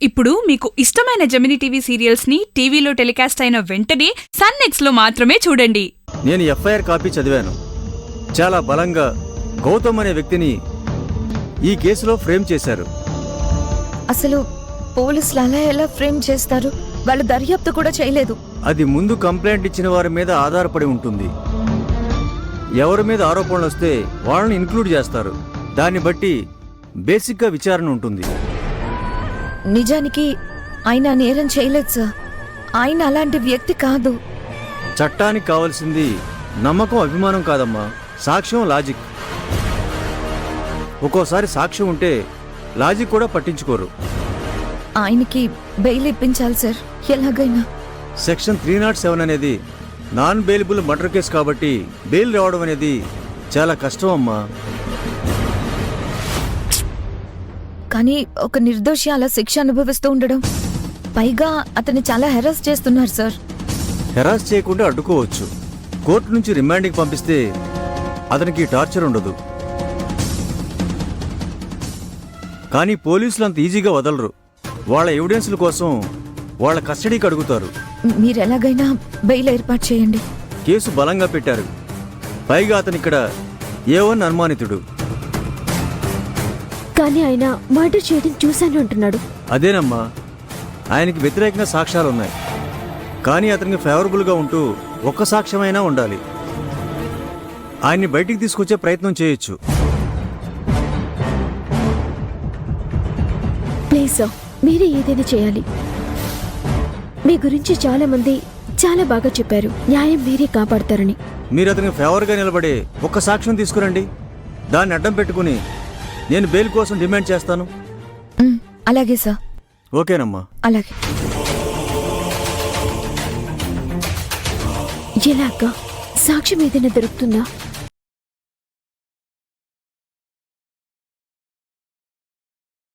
ఇప్పుడు మీకు ఇష్టమైన జెమినీ టీవీ సీరియల్స్ ని టీవీలో టెలికాస్ట్ అయిన వెంటనే సన్ నెక్స్ట్ లో మాత్రమే చూడండి. నేను ఎఫ్ఐఆర్ కాపీ చదివాను. చాలా బలంగా గౌతమ్ అనే వ్యక్తిని ఈ కేసులో ఫ్రేమ్ చేశారు. అసలు పోలీసులు అలా ఎలా ఫ్రేమ్ చేస్తారు? వాళ్ళు దర్యాప్తు కూడా చేయలేదు. అది ముందు కంప్లైంట్ ఇచ్చిన వారి మీద ఆధారపడి ఉంటుంది. ఎవరి మీద ఆరోపణలు వస్తే వాళ్ళని ఇన్క్లూడ్ చేస్తారు. దాన్ని బట్టి బేసిక్గా విచారణ ఉంటుంది. నిజానికి ఆయన నేరం చేయలేదు సార్. ఆయన అలాంటి వ్యక్తి కాదు. చట్టానికి కావాల్సింది నమ్మకం, అభిమానం కాదమ్మా, సాక్ష్యం, లాజిక్. ఒక్కోసారి సాక్ష్యం ఉంటే లాజిక్ కూడా పట్టించుకోరు. ఆయనకి బెయిల్ ఇప్పించాలి సార్, ఎలాగైనా. సెక్షన్ 307 అనేది నాన్ బెయిలబుల్ మర్డర్ కేసు కాబట్టి బెయిల్ రావడం అనేది చాలా కష్టం అమ్మా. కానీ ఒక నిర్దోషి అలా శిక్ష అనుభవిస్తూ ఉండడం, పైగా అతన్ని చాలా హెరాస్ చేస్తున్నారు సార్. హెరాస్ చేయకుండా అడ్డుకోవచ్చు. కోర్టు నుంచి రిమాండ్కి పంపిస్తే అతనికి టార్చర్ ఉండదు. కానీ పోలీసులు అంత ఈజీగా వదలరు. వాళ్ళ ఎవిడెన్స్ల కోసం వాళ్ళ కస్టడీకి అడుగుతారు. మీరు ఎలాగైనా బెయిల్ ఏర్పాటు చేయండి. కేసు బలంగా పెట్టారు. పైగా అతనిక్కడ A1 అనుమానితుడు. కానీ ఆయన మర్డర్ చేయడం చూశాను అంటున్నాడు. అదేనమ్మా, ఆయనకి వ్యతిరేకంగా సాక్ష్యాలున్నాయి. కానీ అతనికి ఫేవరబుల్గా ఉంటూ ఒక్క సాక్ష్యమైనా ఉండాలి. ఆయన్ని బయటికి తీసుకొచ్చే ప్రయత్నం చేయొచ్చు. ప్లీజ్ సార్, మీరే ఏదైనా చేయాలి. మీ గురించి చాలా మంది చాలా బాగా చెప్పారు. న్యాయం మీరే కాపాడతారని. మీరు అతనికి ఫేవర్గా నిలబడే ఒక్క సాక్ష్యం తీసుకురండి. దాన్ని అడ్డం పెట్టుకుని నేను బెయిల్ కోసం డిమాండ్ చేస్తాను. అలాగే సార్. ఓకేనమ్మా. అలాగే. ఎలాగా? సాక్ష్యం ఏదైనా దొరుకుతుందా?